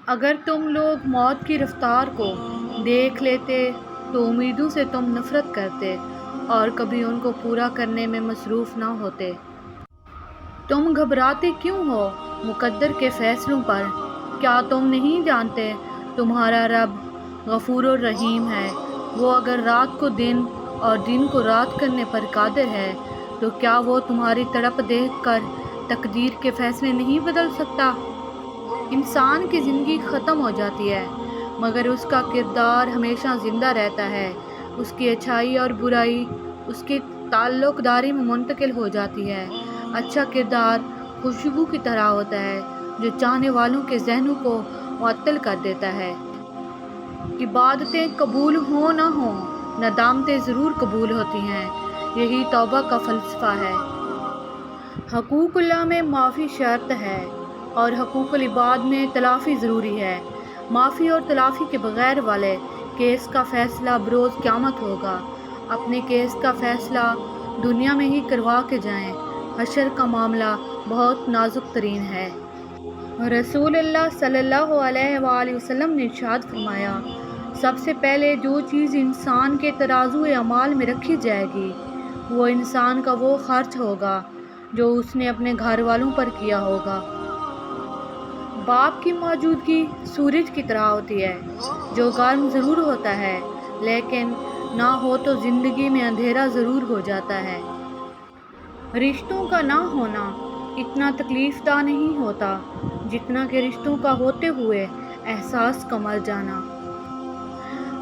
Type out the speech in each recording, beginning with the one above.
اگر تم لوگ موت کی رفتار کو دیکھ لیتے تو امیدوں سے تم نفرت کرتے اور کبھی ان کو پورا کرنے میں مصروف نہ ہوتے۔ تم گھبراتے کیوں ہو مقدر کے فیصلوں پر؟ کیا تم نہیں جانتے تمہارا رب غفور الرحیم ہے؟ وہ اگر رات کو دن اور دن کو رات کرنے پر قادر ہے تو کیا وہ تمہاری تڑپ دیکھ کر تقدیر کے فیصلے نہیں بدل سکتا؟ انسان کی زندگی ختم ہو جاتی ہے مگر اس کا کردار ہمیشہ زندہ رہتا ہے۔ اس کی اچھائی اور برائی اس کی تعلق داری میں منتقل ہو جاتی ہے۔ اچھا کردار خوشبو کی طرح ہوتا ہے جو چاہنے والوں کے ذہنوں کو معطل کر دیتا ہے۔ عبادتیں قبول ہوں نہ ہوں، ندامتیں ضرور قبول ہوتی ہیں۔ یہی توبہ کا فلسفہ ہے۔ حقوق اللہ میں معافی شرط ہے اور حقوق العباد میں تلافی ضروری ہے۔ معافی اور تلافی کے بغیر والے کیس کا فیصلہ بروز قیامت ہوگا۔ اپنے کیس کا فیصلہ دنیا میں ہی کروا کے جائیں، حشر کا معاملہ بہت نازک ترین ہے۔ رسول اللہ صلی اللہ علیہ وآلہ وسلم نے ارشاد فرمایا، سب سے پہلے جو چیز انسان کے ترازو اعمال میں رکھی جائے گی وہ انسان کا وہ خرچ ہوگا جو اس نے اپنے گھر والوں پر کیا ہوگا۔ باپ کی موجودگی سورج کی طرح ہوتی ہے جو گرم ضرور ہوتا ہے لیکن نہ ہو تو زندگی میں اندھیرا ضرور ہو جاتا ہے۔ رشتوں کا نہ ہونا اتنا تکلیف دہ نہیں ہوتا جتنا کہ رشتوں کا ہوتے ہوئے احساس کا مر جانا۔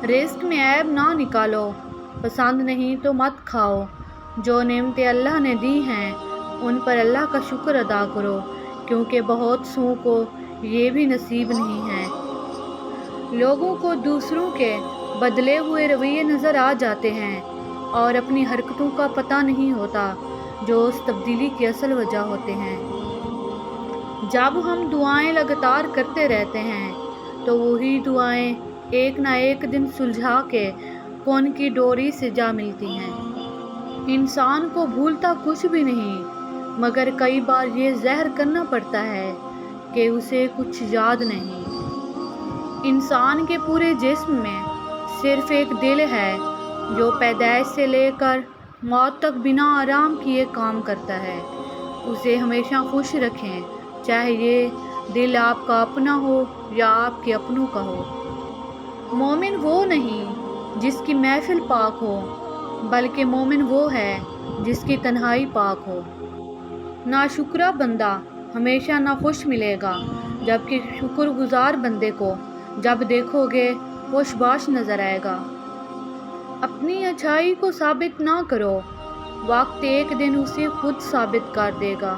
رزق میں عیب نہ نکالو، پسند نہیں تو مت کھاؤ۔ جو نعمتیں اللہ نے دی ہیں ان پر اللہ کا شکر ادا کرو کیونکہ بہت سوں کو یہ بھی نصیب نہیں ہے۔ لوگوں کو دوسروں کے بدلے ہوئے رویے نظر آ جاتے ہیں اور اپنی حرکتوں کا پتہ نہیں ہوتا جو اس تبدیلی کی اصل وجہ ہوتے ہیں۔ جب ہم دعائیں لگاتار کرتے رہتے ہیں تو وہی دعائیں ایک نہ ایک دن سلجھا کے کون کی ڈوری سے جا ملتی ہیں۔ انسان کو بھولتا کچھ بھی نہیں مگر کئی بار یہ زہر کرنا پڑتا ہے کہ اسے کچھ یاد نہیں۔ انسان کے پورے جسم میں صرف ایک دل ہے جو پیدائش سے لے کر موت تک بنا آرام کیے کام کرتا ہے۔ اسے ہمیشہ خوش رکھیں چاہے یہ دل آپ کا اپنا ہو یا آپ کے اپنوں کا ہو۔ مومن وہ نہیں جس کی محفل پاک ہو بلکہ مومن وہ ہے جس کی تنہائی پاک ہو۔ ناشکرا بندہ ہمیشہ ناخوش ملے گا جبکہ شکر گزار بندے کو جب دیکھو گے ہوش باش نظر آئے گا۔ اپنی اچھائی کو ثابت نہ کرو، وقت ایک دن اسے خود ثابت کر دے گا۔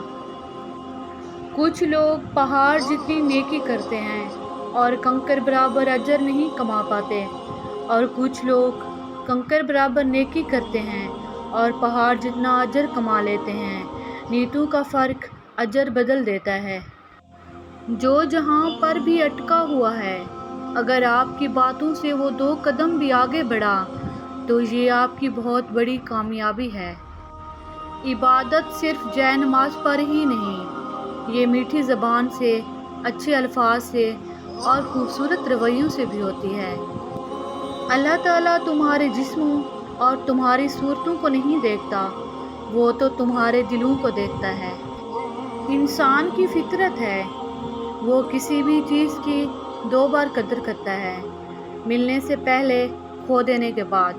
کچھ لوگ پہاڑ جتنی نیکی کرتے ہیں اور کنکر برابر اجر نہیں کما پاتے اور کچھ لوگ کنکر برابر نیکی کرتے ہیں اور پہاڑ جتنا اجر کما لیتے ہیں۔ نیتوں کا فرق اجر بدل دیتا ہے۔ جو جہاں پر بھی اٹکا ہوا ہے اگر آپ کی باتوں سے وہ 2 قدم بھی آگے بڑھا تو یہ آپ کی بہت بڑی کامیابی ہے۔ عبادت صرف جے نماز پر ہی نہیں، یہ میٹھی زبان سے، اچھے الفاظ سے اور خوبصورت رویوں سے بھی ہوتی ہے۔ اللہ تعالیٰ تمہارے جسموں اور تمہاری صورتوں کو نہیں دیکھتا، وہ تو تمہارے دلوں کو دیکھتا ہے۔ انسان کی فطرت ہے وہ کسی بھی چیز کی 2 بار قدر کرتا ہے، ملنے سے پہلے، کھو دینے کے بعد۔